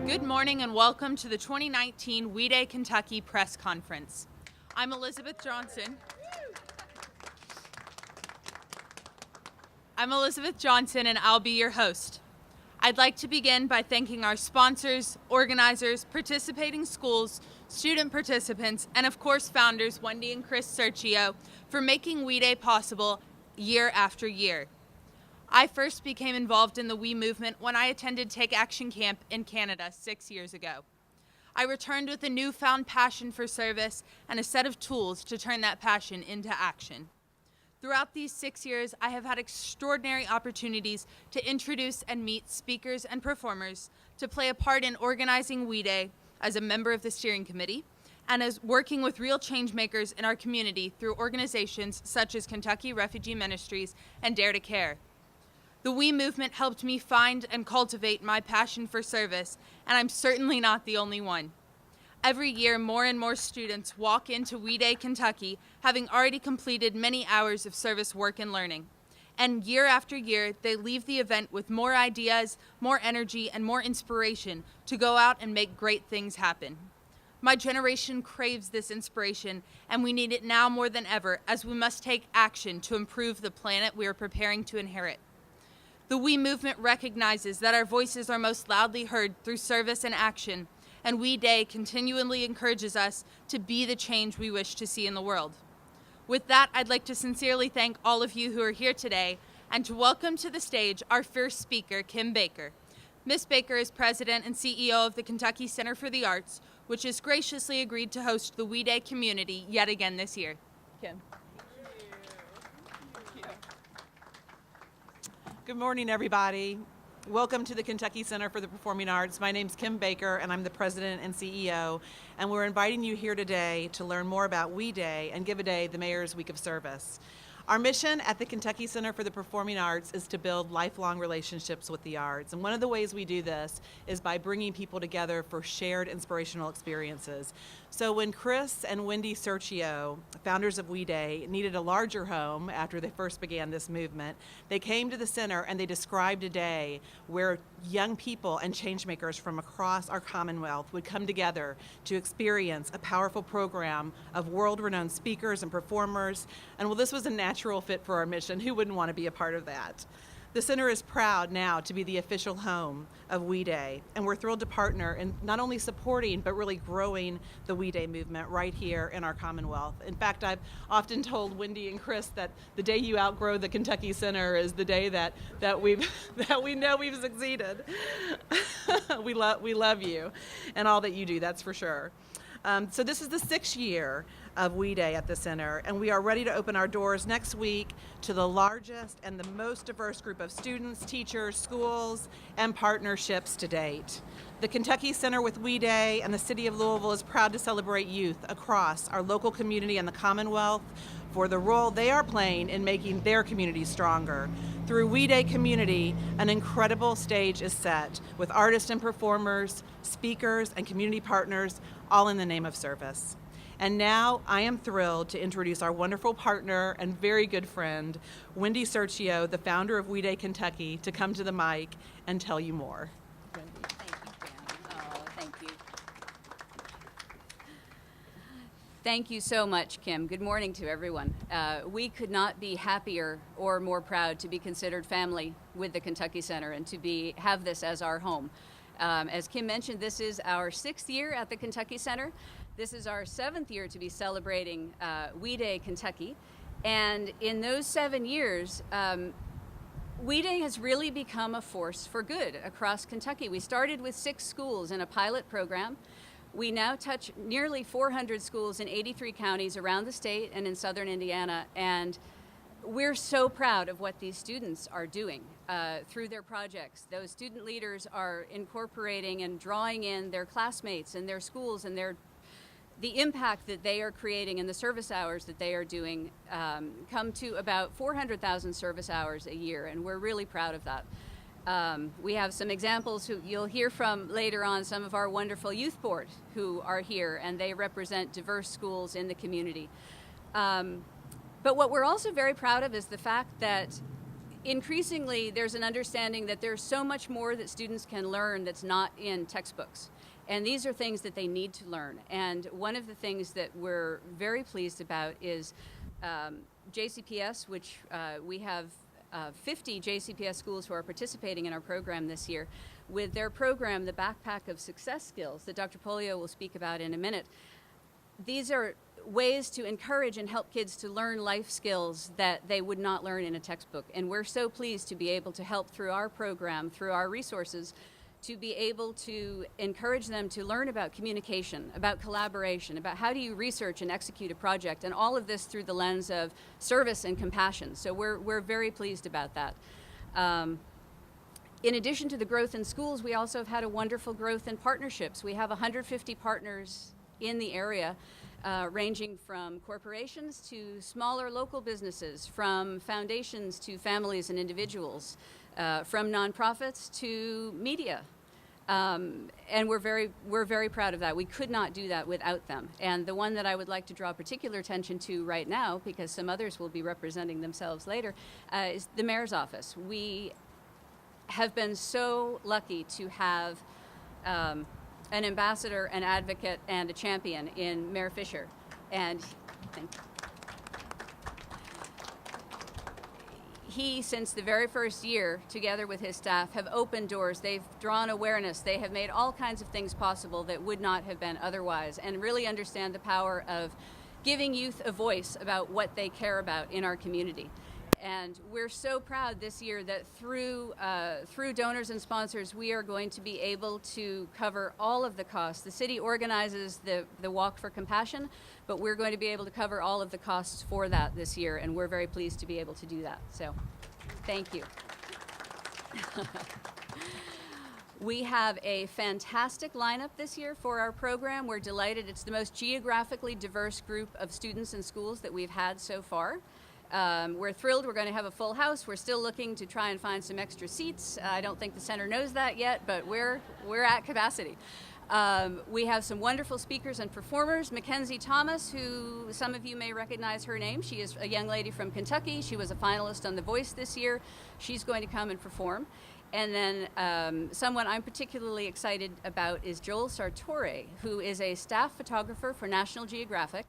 Good morning and welcome to the 2019 We Day Kentucky Press Conference. I'm Elizabeth Johnson. And I'll be your host. I'd like to begin by thanking our sponsors, organizers, participating schools, student participants, and of course founders Wendy and Chris Sergio for making We Day possible year after year. I first became involved in the We movement when I attended Take Action Camp in Canada 6 years ago. I returned with a newfound passion for service and a set of tools to turn that passion into action. Throughout these 6 years, I have had extraordinary opportunities to introduce and meet speakers and performers, to play a part in organizing We Day as a member of the steering committee, and as working with real change makers in our community through organizations such as Kentucky Refugee Ministries and Dare to Care. The We movement helped me find and cultivate my passion for service, and I'm certainly not the only one. Every year, more and more students walk into We Day Kentucky having already completed many hours of service work and learning. And year after year, they leave the event with more ideas, more energy, and more inspiration to go out and make great things happen. My generation craves this inspiration, and we need it now more than ever, as we must take action to improve the planet we are preparing to inherit. The We movement recognizes that our voices are most loudly heard through service and action, and We Day continually encourages us to be the change we wish to see in the world. With that, I'd like to sincerely thank all of you who are here today and to welcome to the stage our first speaker, Kim Baker. Ms. Baker is President and CEO of the Kentucky Center for the Arts, which has graciously agreed to host the We Day community yet again this year. Kim. Good morning, everybody. Welcome to the Kentucky Center for the Performing Arts. My name's Kim Baker, and I'm the President and CEO, and we're inviting you here today to learn more about We Day and Give a Day, the Mayor's Week of Service. Our mission at the Kentucky Center for the Performing Arts is to build lifelong relationships with the arts, and one of the ways we do this is by bringing people together for shared inspirational experiences. So when Chris and Wendy Sergio, founders of We Day, needed a larger home after they first began this movement, they came to the center and they described a day where young people and changemakers from across our Commonwealth would come together to experience a powerful program of world-renowned speakers and performers. And well, this was a natural fit for our mission. Who wouldn't want to be a part of that? The center is proud now to be the official home of We Day, and we're thrilled to partner in not only supporting but really growing the We Day movement right here in our Commonwealth. In fact, I've often told Wendy and Chris that the day you outgrow the Kentucky Center is the day that we know we've succeeded. we love you and all that you do, that's for sure. So this is the 6th year of We Day at the center, and we are ready to open our doors next week to the largest and the most diverse group of students, teachers, schools, and partnerships to date. The Kentucky Center with We Day and the City of Louisville is proud to celebrate youth across our local community and the Commonwealth for the role they are playing in making their communities stronger. Through We Day Community, an incredible stage is set with artists and performers, speakers, and community partners, all in the name of service. And now I am thrilled to introduce our wonderful partner and very good friend, Wendy Sergio, the founder of We Day Kentucky, to come to the mic and tell you more. Wendy. Thank you, Kim. Oh, thank you. Thank you so much, Kim. Good morning to everyone. We could not be happier or more proud to be considered family with the Kentucky Center and to have this as our home. As Kim mentioned, this is our 6th year at the Kentucky Center. This is our 7th year to be celebrating We Day Kentucky. And in those 7 years, We Day has really become a force for good across Kentucky. We started with 6 schools in a pilot program. We now touch nearly 400 schools in 83 counties around the state and in southern Indiana. And we're so proud of what these students are doing through their projects. Those student leaders are incorporating and drawing in their classmates and their schools and the impact that they are creating and the service hours that they are doing come to about 400,000 service hours a year, and we're really proud of that. We have some examples who you'll hear from later on, some of our wonderful youth board who are here, and they represent diverse schools in the community. But what we're also very proud of is the fact that increasingly, there's an understanding that there's so much more that students can learn that's not in textbooks. And these are things that they need to learn. And one of the things that we're very pleased about is JCPS, which we have 50 JCPS schools who are participating in our program this year. With their program, the Backpack of Success Skills, that Dr. Polio will speak about in a minute. These are ways to encourage and help kids to learn life skills that they would not learn in a textbook. And we're so pleased to be able to help through our program, through our resources, to be able to encourage them to learn about communication, about collaboration, about how do you research and execute a project, and all of this through the lens of service and compassion. So we're very pleased about that. In addition to the growth in schools, we also have had a wonderful growth in partnerships. We have 150 partners in the area, ranging from corporations to smaller local businesses, from foundations to families and individuals, from nonprofits to media. And we're very proud of that. We could not do that without them. And the one that I would like to draw particular attention to right now, because some others will be representing themselves later, is the mayor's office. We have been so lucky to have an ambassador, an advocate, and a champion in Mayor Fisher. And he, since the very first year, together with his staff, have opened doors. They've drawn awareness. They have made all kinds of things possible that would not have been otherwise, and really understand the power of giving youth a voice about what they care about in our community. And we're so proud this year that through donors and sponsors, we are going to be able to cover all of the costs. The city organizes the Walk for Compassion, but we're going to be able to cover all of the costs for that this year, and we're very pleased to be able to do that. So, thank you. We have a fantastic lineup this year for our program. We're delighted. It's the most geographically diverse group of students and schools that we've had so far. We're thrilled we're going to have a full house. We're still looking to try and find some extra seats. I don't think the center knows that yet, but we're at capacity. We have some wonderful speakers and performers. Mackenzie Thomas, who some of you may recognize her name. She is a young lady from Kentucky. She was a finalist on The Voice this year. She's going to come and perform. And then someone I'm particularly excited about is Joel Sartore, who is a staff photographer for National Geographic.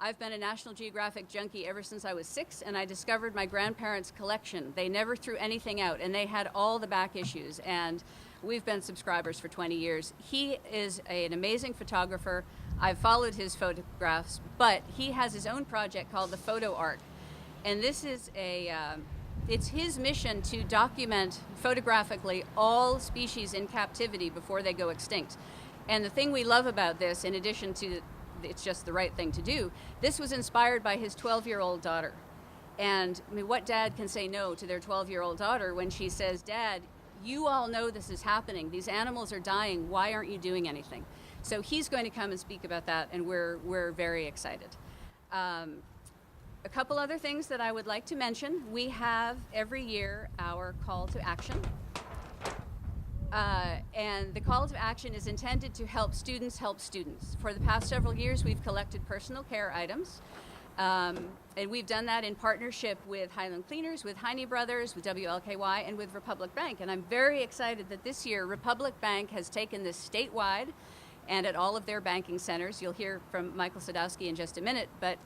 I've been a National Geographic junkie ever since I was 6, and I discovered my grandparents' collection. They never threw anything out, and they had all the back issues, and we've been subscribers for 20 years. He is an amazing photographer. I've followed his photographs, but he has his own project called the Photo Arc, and this is it's his mission to document photographically all species in captivity before they go extinct. And the thing we love about this, in addition to it's just the right thing to do, this was inspired by his 12-year-old daughter. And I mean, what dad can say no to their 12-year-old daughter when she says, "Dad, you all know this is happening. These animals are dying. Why aren't you doing anything?" So he's going to come and speak about that, and we're very excited. A couple other things that I would like to mention. We have every year our call to action. And the call to action is intended to help students help students. For the past several years, we've collected personal care items, and we've done that in partnership with Highland Cleaners, with Heine Brothers, with WLKY, and with Republic Bank. And I'm very excited that this year Republic Bank has taken this statewide and at all of their banking centers. You'll hear from Michael Sadowski in just a minute, but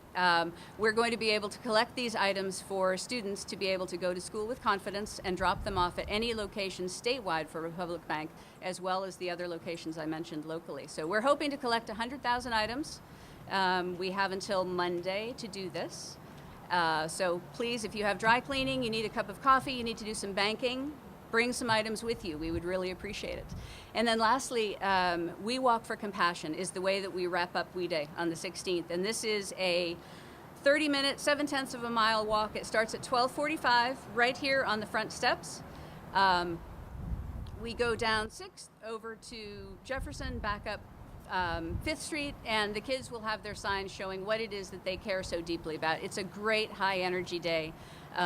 we're going to be able to collect these items for students to be able to go to school with confidence and drop them off at any location statewide for Republic Bank, as well as the other locations I mentioned locally. So we're hoping to collect 100,000 items. We have until Monday to do this. So please, if you have dry cleaning, you need a cup of coffee, you need to do some banking, bring some items with you. We would really appreciate it. And then lastly, We Walk for Compassion is the way that we wrap up We Day on the 16th. And this is a 30-minute, 7/10 of a mile walk. It starts at 12:45 right here on the front steps. We go down 6th over to Jefferson, back up 5th Street, and the kids will have their signs showing what it is that they care so deeply about. It's a great high-energy day.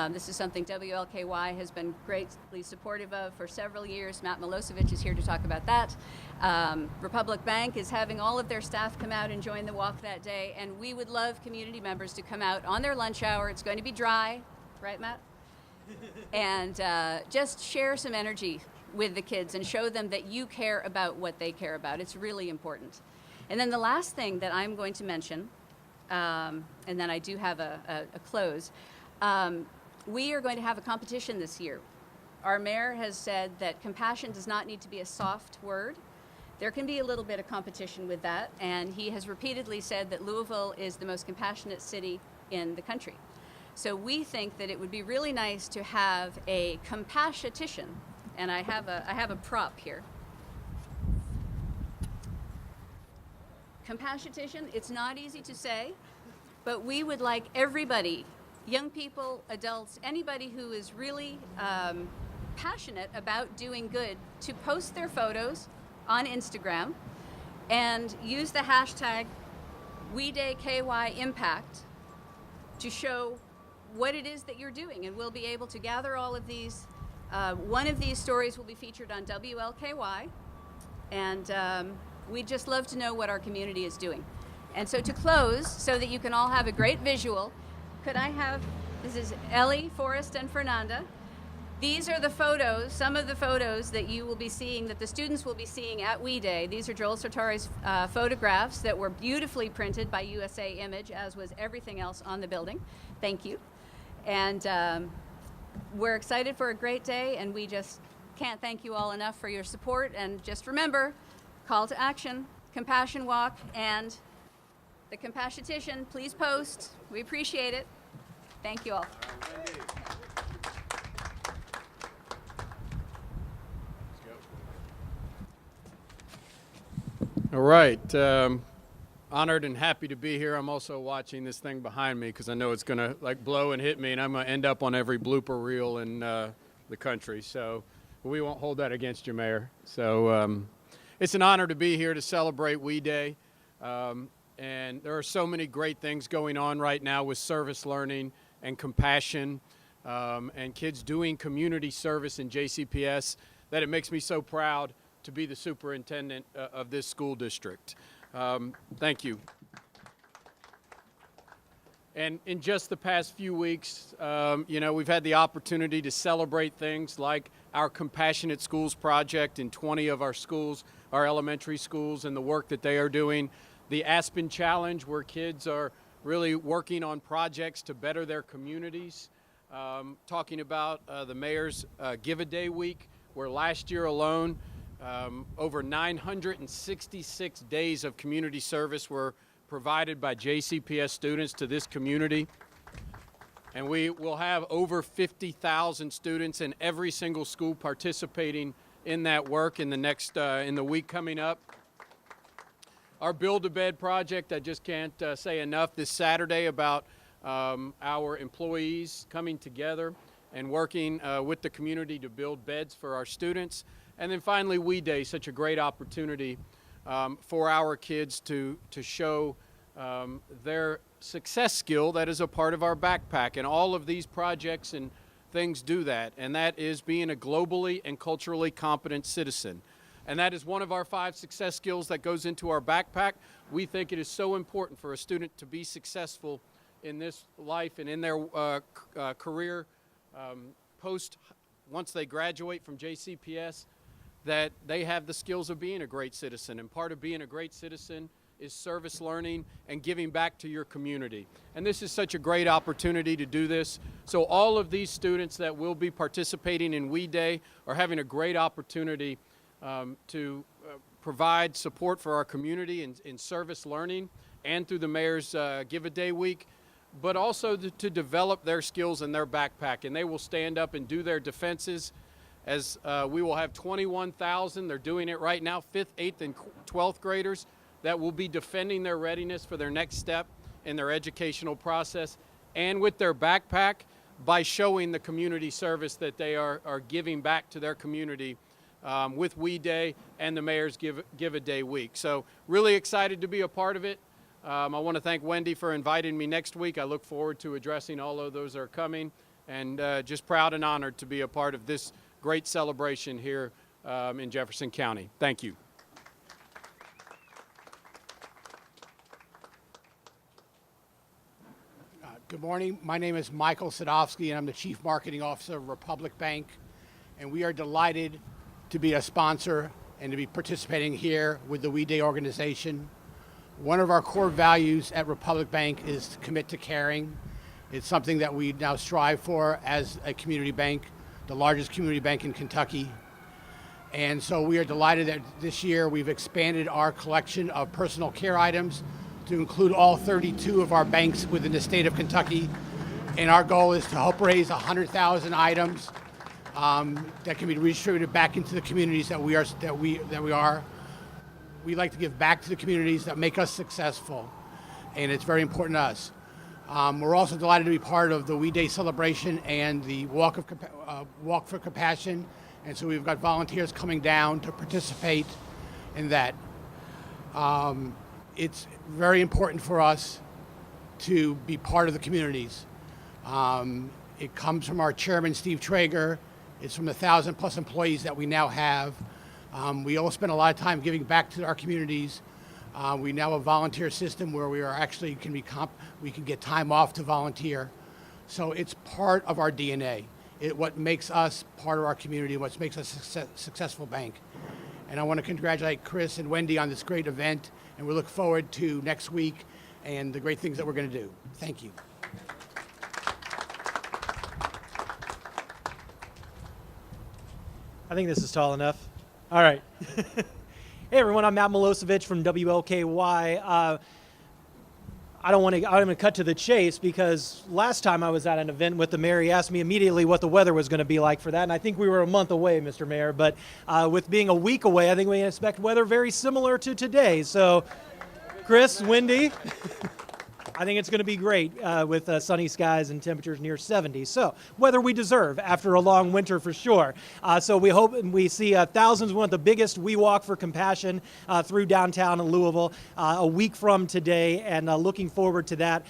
This is something WLKY has been greatly supportive of for several years. Matt Milosevic is here to talk about that. Republic Bank is having all of their staff come out and join the walk that day, and we would love community members to come out on their lunch hour. It's going to be dry, right, Matt? and just share some energy with the kids and show them that you care about what they care about. It's really important. And then the last thing that I'm going to mention, and then I do have a close, we are going to have a competition this year. Our mayor has said that compassion does not need to be a soft word. There can be a little bit of competition with that, and he has repeatedly said that Louisville is the most compassionate city in the country. So we think that it would be really nice to have a compassionitian, and I have a prop here. Compassionitian, it's not easy to say, but we would like everybody, young people, adults, anybody who is really passionate about doing good, to post their photos on Instagram and use the hashtag WeDayKYImpact to show what it is that you're doing. And we'll be able to gather all of these. One of these stories will be featured on WLKY, and we'd just love to know what our community is doing. And so to close, so that you can all have a great visual, could I have, this is Ellie, Forrest, and Fernanda. These are the photos, some of the photos that you will be seeing, that the students will be seeing at We Day. These are Joel Sartori's photographs that were beautifully printed by USA Image, as was everything else on the building. Thank you. And we're excited for a great day, and we just can't thank you all enough for your support. And just remember, call to action, Compassion Walk, and the Compassionitian, please post. We appreciate it. Thank you all. All right. Honored and happy to be here. I'm also watching this thing behind me because I know it's going to like blow and hit me, and I'm going to end up on every blooper reel in the country. So we won't hold that against you, Mayor. So it's an honor to be here to celebrate We Day. And there are so many great things going on right now with service learning and compassion and kids doing community service in JCPS that it makes me so proud to be the superintendent of this school district. Thank you. And in just the past few weeks, we've had the opportunity to celebrate things like our Compassionate Schools project in 20 of our schools, our elementary schools, and the work that they are doing. The Aspen Challenge, where kids are really working on projects to better their communities. Talking about the mayor's Give a Day week, where last year alone, over 966 days of community service were provided by JCPS students to this community. And we will have over 50,000 students in every single school participating in that work in the week coming up. Our Build-A-Bed project, I just can't say enough, this Saturday about our employees coming together and working with the community to build beds for our students. And then finally, We Day, such a great opportunity for our kids to show their success skill that is a part of our backpack. And all of these projects and things do that, and that is being a globally and culturally competent citizen. And that is one of our 5 success skills that goes into our backpack. We think it is so important for a student to be successful in this life and in their career once they graduate from JCPS, that they have the skills of being a great citizen. And part of being a great citizen is service learning and giving back to your community. And this is such a great opportunity to do this. So all of these students that will be participating in We Day are having a great opportunity to provide support for our community in service learning and through the mayor's Give a Day week, but also to develop their skills in their backpack. And they will stand up and do their defenses, as we will have 21,000, they're doing it right now, 5th, 8th, and 12th graders that will be defending their readiness for their next step in their educational process, and with their backpack by showing the community service that they are giving back to their community with We Day and the mayor's Give a Day week. So really excited to be a part of it. I want to thank Wendy for inviting me next week. I look forward to addressing all of those that are coming, and just proud and honored to be a part of this great celebration here in Jefferson County. Thank you. Good morning. My name is Michael Sadovsky, and I'm the Chief Marketing Officer of Republic Bank. And we are delighted to be a sponsor and to be participating here with the We Day organization. One of our core values at Republic Bank is to commit to caring. It's something that we now strive for as a community bank, the largest community bank in Kentucky. And so we are delighted that this year we've expanded our collection of personal care items to include all 32 of our banks within the state of Kentucky. And our goal is to help raise 100,000 items that can be redistributed back into the communities that we are. We like to give back to the communities that make us successful, and it's very important to us. We're also delighted to be part of the We Day celebration and the Walk for Compassion, and so we've got volunteers coming down to participate in that. It's very important for us to be part of the communities. It comes from our chairman, Steve Traeger. It's from the 1,000+ employees that we now have. We all spend a lot of time giving back to our communities. We now have a volunteer system where we are actually we can get time off to volunteer. So it's part of our DNA. What makes us part of our community, what makes us a successful bank. And I want to congratulate Chris and Wendy on this great event, and we look forward to next week and the great things that we're going to do. Thank you. I think this is tall enough. All right. Hey everyone, I'm Matt Milosevic from WLKY. I'm going to cut to the chase because last time I was at an event with the mayor, he asked me immediately what the weather was going to be like for that, and I think we were a month away, Mr. Mayor, but with being a week away, I think we expect weather very similar to today. So, Chris, Wendy, I think it's going to be great with sunny skies and temperatures near 70. So, weather we deserve after a long winter for sure. So we hope and we see thousands. We want the biggest We Walk for Compassion through downtown Louisville a week from today, and looking forward to that.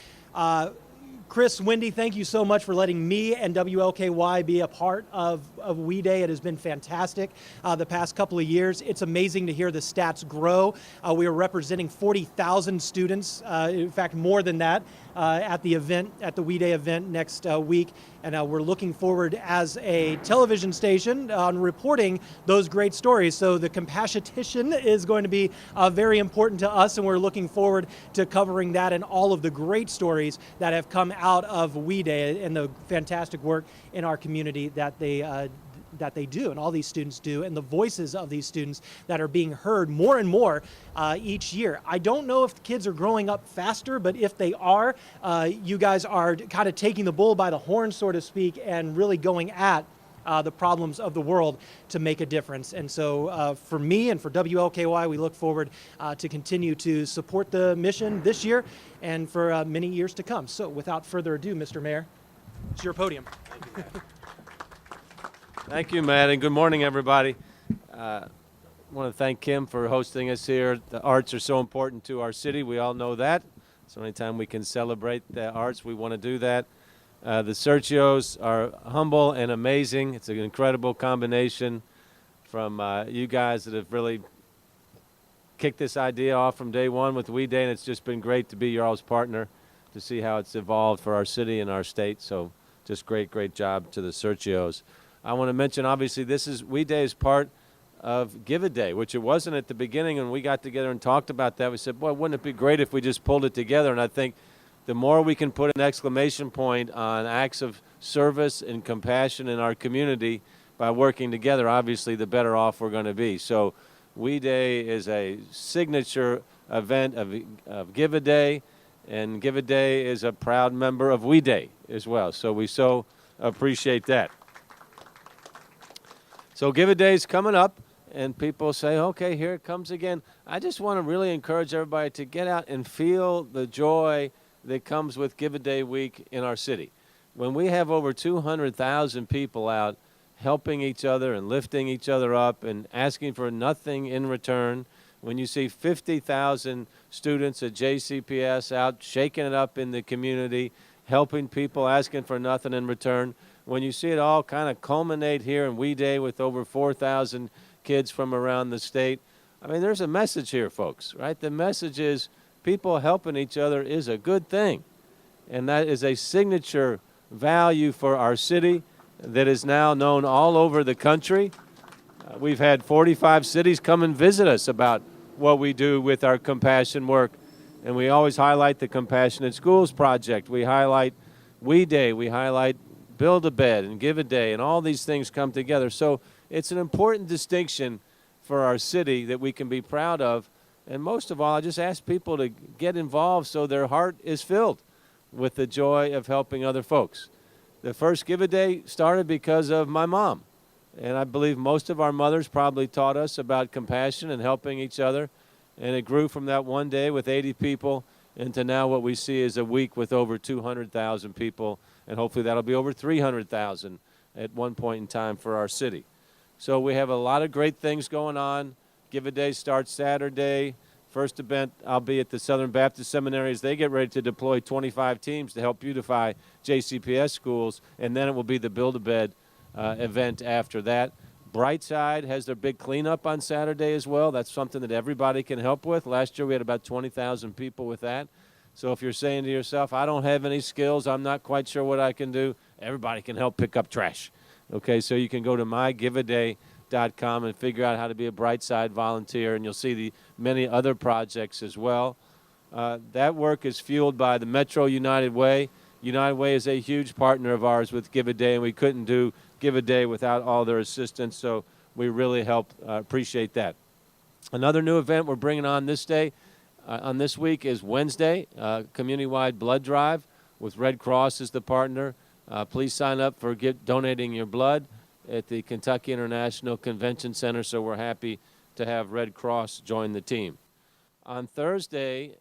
Chris, Wendy, thank you so much for letting me and WLKY be a part of We Day. It has been fantastic the past couple of years. It's amazing to hear the stats grow. We are representing 40,000 students, in fact, more than that, at the event, at the We Day event next week. And we're looking forward as a television station on reporting those great stories. So the compassionation is going to be very important to us, and we're looking forward to covering that and all of the great stories that have come out of We Day and the fantastic work in our community that they do, and all these students do, and the voices of these students that are being heard more and more each year. I don't know if the kids are growing up faster, but if they are, you guys are kind of taking the bull by the horn, so to speak, and really going at the problems of the world to make a difference. And so for me and for WLKY, we look forward to continue to support the mission this year and for many years to come. So without further ado, Mr. Mayor, it's your podium. Thank you, Thank you, Matt, and good morning, everybody. I want to thank Kim for hosting us here. The arts are so important to our city. We all know that. So anytime we can celebrate the arts, we want to do that. The Sergios are humble and amazing. It's an incredible combination from you guys that have really kicked this idea off from day one with We Day, and it's just been great to be your all's partner to see how it's evolved for our city and our state. So just great job to the Sergios. I want to mention, obviously, We Day is part of Give a Day, which it wasn't at the beginning. When we got together and talked about that, we said, boy, wouldn't it be great if we just pulled it together? And I think the more we can put an exclamation point on acts of service and compassion in our community by working together, obviously, the better off we're going to be. So We Day is a signature event of Give a Day, and Give a Day is a proud member of We Day as well. So we so appreciate that. So Give a Day is coming up, and people say, okay, here it comes again. I just want to really encourage everybody to get out and feel the joy that comes with Give a Day week in our city. When we have over 200,000 people out helping each other and lifting each other up and asking for nothing in return, when you see 50,000 students at JCPS out shaking it up in the community, helping people, asking for nothing in return, when you see it all kind of culminate here in We Day with over 4,000 kids from around the state, I mean, there's a message here, folks, right? The message is people helping each other is a good thing. and that is a signature value for our city that is now known all over the country. We've had 45 cities come and visit us about what we do with our compassion work, and we always highlight the Compassionate Schools Project. We highlight We Day, we highlight Build a Bed and Give a Day, and all these things come together. So it's an important distinction for our city that we can be proud of. And most of all, I just ask people to get involved so their heart is filled with the joy of helping other folks. The first Give a Day started because of my mom. And I believe most of our mothers probably taught us about compassion and helping each other. And it grew from that one day with 80 people into now what we see is a week with over 200,000 people. And hopefully that'll be over 300,000 at one point in time for our city. So we have a lot of great things going on. Give a Day starts Saturday. First event, I'll be at the Southern Baptist Seminary as they get ready to deploy 25 teams to help beautify JCPS schools. And then it will be the Build a Bed event after that. Brightside has their big cleanup on Saturday as well. That's something that everybody can help with. Last year we had about 20,000 people with that. So if you're saying to yourself, I don't have any skills, I'm not quite sure what I can do, everybody can help pick up trash. Okay, so you can go to mygiveaday.com and figure out how to be a Brightside volunteer, and you'll see the many other projects as well. That work is fueled by the Metro United Way. United Way is a huge partner of ours with Give a Day, and we couldn't do Give a Day without all their assistance, so we really appreciate that. Another new event we're bringing on this day, on this week, is Wednesday, community-wide blood drive with Red Cross as the partner. Please sign up for donating your blood at the Kentucky International Convention Center, so we're happy to have Red Cross join the team. On Thursday,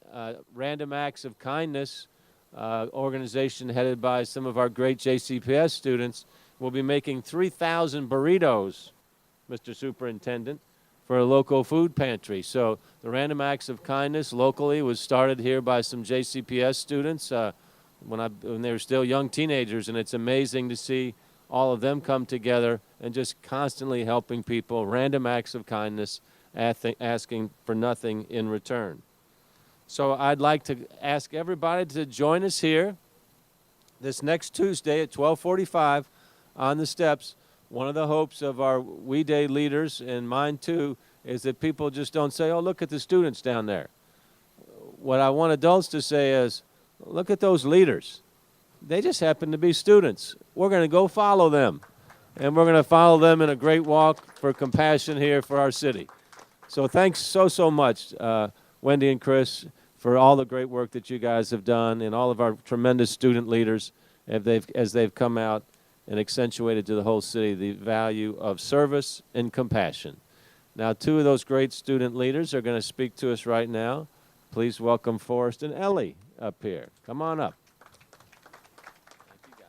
Random Acts of Kindness organization headed by some of our great JCPS students will be making 3,000 burritos, Mr. Superintendent, for a local food pantry. So the Random Acts of Kindness locally was started here by some JCPS students when they were still young teenagers, and it's amazing to see all of them come together and just constantly helping people, random acts of kindness, asking for nothing in return. So I'd like to ask everybody to join us here this next Tuesday at 12:45 on the steps. One of the hopes of our We Day leaders, and mine too, is that people just don't say, oh, look at the students down there. What I want adults to say is, look at those leaders. They just happen to be students. We're going to go follow them, and we're going to follow them in a great walk for compassion here for our city. So thanks so much, Wendy and Chris, for all the great work that you guys have done, and all of our tremendous student leaders as they've come out and accentuated to the whole city the value of service and compassion. Now, two of those great student leaders are going to speak to us right now. Please welcome Forrest and Ellie up here. Come on up. Thank you, guys.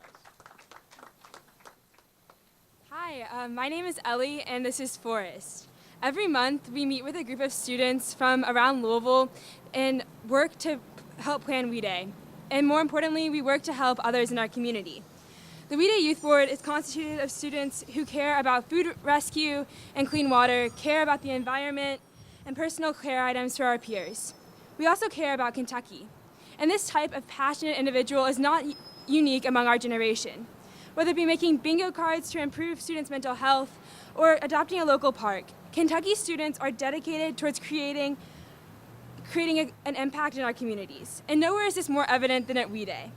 Hi, my name is Ellie, and this is Forrest. Every month, we meet with a group of students from around Louisville and work to help plan We Day. And more importantly, we work to help others in our community. The We Day Youth Board is constituted of students who care about food rescue and clean water, care about the environment, and personal care items for our peers. We also care about Kentucky. And this type of passionate individual is not unique among our generation. Whether it be making bingo cards to improve students' mental health or adopting a local park, Kentucky students are dedicated towards creating an impact in our communities. And nowhere is this more evident than at We Day.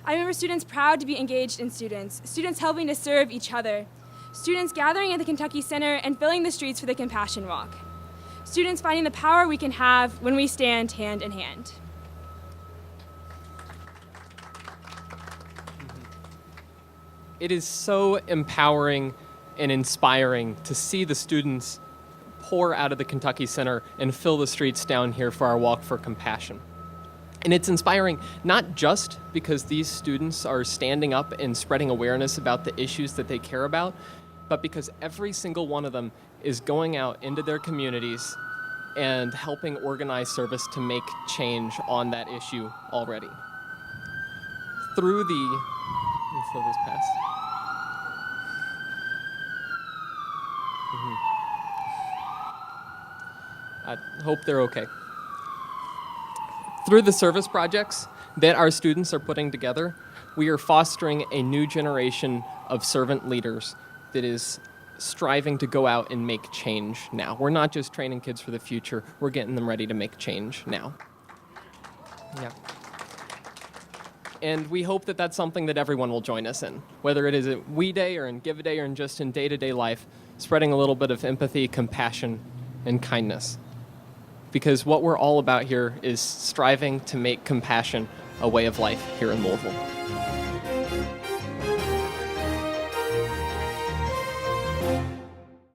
I remember students proud to be engaged in students helping to serve each other, students gathering at the Kentucky Center and filling the streets for the Compassion Walk, students finding the power we can have when we stand hand in hand. It is so empowering and inspiring to see the students pour out of the Kentucky Center and fill the streets down here for our Walk for Compassion. And it's inspiring not just because these students are standing up and spreading awareness about the issues that they care about, but because every single one of them is going out into their communities and helping organize service to make change on that issue already. Through the, let's slow this past. I hope they're okay. Through the service projects that our students are putting together, we are fostering a new generation of servant leaders that is striving to go out and make change now. We're not just training kids for the future, we're getting them ready to make change now. Yeah. And we hope that that's something that everyone will join us in, whether it is at We Day or in Give a Day or in just in day-to-day life, spreading a little bit of empathy, compassion, and kindness. Because what we're all about here is striving to make compassion a way of life here in Louisville.